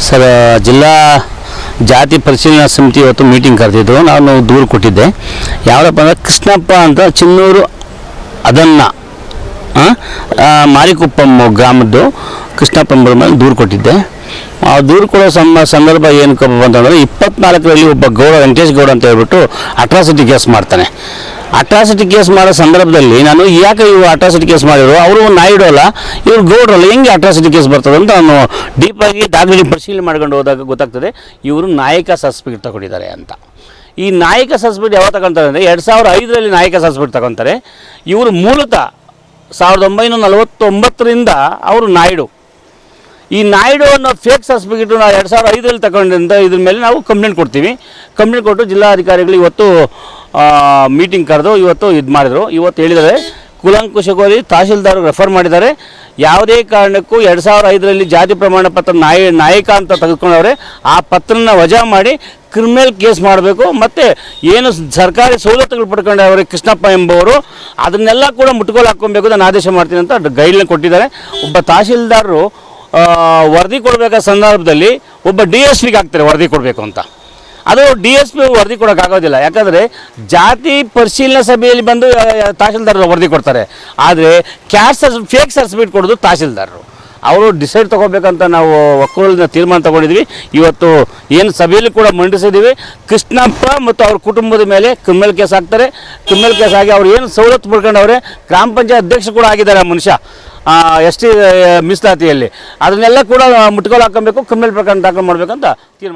Sir, ಜಿಲ್ಲಾ ಜಾತಿ ಪರಿಶೀಲನಾ ಸಮಿತಿ ಇವತ್ತು ಮೀಟಿಂಗ್ ಕರೆದಿದ್ದು. ನಾನು ದೂರು ಕೊಟ್ಟಿದ್ದೆ. ಯಾವುದಪ್ಪ ಅಂದರೆ ಕೃಷ್ಣಪ್ಪ ಅಂತ ಚಿನ್ನೂರು ಅದನ್ನ ಮಾರಿಕುಪ್ಪಂ ಗ್ರಾಮದ್ದು ಕೃಷ್ಣಪ್ಪ ಮೇಲೆ ದೂರು ಕೊಟ್ಟಿದ್ದೆ. ಆ ದೂರು ಕೊಡೋ ಸಂದರ್ಭ ಏನಕ್ಕಪ್ಪ ಅಂತಂದರೆ 24ರಲ್ಲಿ ಒಬ್ಬ ಗೌಡ ವೆಂಕಟೇಶ್ ಗೌಡ ಅಂತ ಹೇಳ್ಬಿಟ್ಟು ಅಟ್ರಾಸಿಟಿ ಕೇಸ್ ಮಾಡ್ತಾನೆ. ಅಟ್ರಾಸಿಟಿ ಕೇಸ್ ಮಾಡೋ ಸಂದರ್ಭದಲ್ಲಿ ನಾನು ಯಾಕೆ ಇವರು ಅಟ್ರಾಸಿಟಿ ಕೇಸ್ ಮಾಡಿದ್ರು, ಅವರು ನಾಯ್ಡು ಅಲ್ಲ, ಇವ್ರು ಗೌಡ್ರಲ್ಲ, ಹೆಂಗೆ ಅಟ್ರಾಸಿಟಿ ಕೇಸ್ ಬರ್ತದೆ ಅಂತ ನಾನು ಡೀಪಾಗಿ ದಾಖಲೆ ಪರಿಶೀಲನೆ ಮಾಡ್ಕೊಂಡು ಹೋದಾಗ ಗೊತ್ತಾಗ್ತದೆ ಇವರು ನಾಯಕ ಸಸ್ಪೆಕ್ಟ್ ತಗೊಂಡಿದ್ದಾರೆ ಅಂತ. ಈ ನಾಯಕ ಸಸ್ಪೆಕ್ಟ್ ಯಾವಾಗ ತಗೊತಾರೆ ಅಂದರೆ 2005ರಲ್ಲಿ ನಾಯಕ ಸಸ್ಪೆಕ್ಟ್ ತಗೊತಾರೆ. ಇವರು ಮೂಲತಃ 1949ರಿಂದ ಅವರು ನಾಯ್ಡು. ಈ ನಾಯ್ಡು ಅನ್ನೋ ಫೇಕ್ ಸಸ್ಪೆಕ್ಟು ನಾವು 2005ರಲ್ಲಿ ತಗೊಂಡಿದ್ದ ಇದ್ರ ಮೇಲೆ ನಾವು ಕಂಪ್ಲೇಂಟ್ ಕೊಡ್ತೀವಿ. ಕಂಪ್ಲೇಂಟ್ ಕೊಟ್ಟು ಜಿಲ್ಲಾಧಿಕಾರಿಗಳು ಇವತ್ತು ಮೀಟಿಂಗ್ ಕರೆದು ಇವತ್ತು ಇದು ಮಾಡಿದರು. ಇವತ್ತು ಹೇಳಿದ್ದಾರೆ ಕೂಲಂಕುಷವಾಗಿ ತಹಶೀಲ್ದಾರ್ ರೆಫರ್ ಮಾಡಿದ್ದಾರೆ. ಯಾವುದೇ ಕಾರಣಕ್ಕೂ 2005ರಲ್ಲಿ ಜಾತಿ ಪ್ರಮಾಣ ಪತ್ರ ನಾಯಕ ಅಂತ ತೆಗೆದುಕೊಂಡವ್ರೆ, ಆ ಪತ್ರನ ವಜಾ ಮಾಡಿ ಕ್ರಿಮಿನಲ್ ಕೇಸ್ ಮಾಡಬೇಕು. ಮತ್ತು ಏನು ಸರ್ಕಾರಿ ಸವಲತ್ತುಗಳು ಪಡ್ಕೊಂಡವ್ರೆ ಕೃಷ್ಣಪ್ಪ ಎಂಬುವರು, ಅದನ್ನೆಲ್ಲ ಕೂಡ ಮುಟ್ಗೋಲು ಹಾಕ್ಕೊಬೇಕು ನಾನು ಆದೇಶ ಮಾಡ್ತೀನಿ ಅಂತ ಗೈಡ್ಲೈನ್ ಕೊಟ್ಟಿದ್ದಾರೆ. ಒಬ್ಬ ತಹಶೀಲ್ದಾರರು ವರದಿ ಕೊಡಬೇಕಾದ ಸಂದರ್ಭದಲ್ಲಿ ಒಬ್ಬ DSPಗೆ ಹಾಕ್ತಾರೆ ವರದಿ ಕೊಡಬೇಕು ಅಂತ. ಅದು DSP ವರದಿ ಕೊಡೋಕ್ಕಾಗೋದಿಲ್ಲ. ಯಾಕಂದರೆ ಜಾತಿ ಪರಿಶೀಲನಾ ಸಭೆಯಲ್ಲಿ ಬಂದು ತಹಶೀಲ್ದಾರರು ವರದಿ ಕೊಡ್ತಾರೆ. ಆದರೆ ಫೇಕ್ ಸರ್ಟಿಫಿಕೇಟ್ ಕೊಡೋದು ತಹಶೀಲ್ದಾರರು. ಅವರು ಡಿಸೈಡ್ ತೊಗೋಬೇಕಂತ ನಾವು ಒಕ್ಕೂಟದ ತೀರ್ಮಾನ ತೊಗೊಂಡಿದ್ವಿ. ಇವತ್ತು ಏನು ಸಭೆಯಲ್ಲಿ ಕೂಡ ಮಂಡಿಸಿದ್ದೀವಿ. ಕೃಷ್ಣಪ್ಪ ಮತ್ತು ಅವ್ರ ಕುಟುಂಬದ ಮೇಲೆ ಕ್ರಿಮಿನಲ್ ಕೇಸ್ ಹಾಕ್ತಾರೆ. ಕ್ರಿಮಿನಲ್ ಕೇಸ್ ಆಗಿ ಅವ್ರು ಏನು ಸವಲತ್ತು ಪಡ್ಕೊಂಡವ್ರೆ, ಗ್ರಾಮ ಪಂಚಾಯತ್ ಅಧ್ಯಕ್ಷ ಕೂಡ ಆಗಿದ್ದಾರೆ ಆ ಮನುಷ್ಯ ST ಮೀಸಲಾತಿಯಲ್ಲಿ. ಅದನ್ನೆಲ್ಲ ಕೂಡ ಮುಟ್ಗೋಲು ಹಾಕೊಬೇಕು, ಕ್ರಿಮಿನಲ್ ಪ್ರಕರಣ ದಾಖಲು ಮಾಡಬೇಕಂತ ತೀರ್ಮಾನ.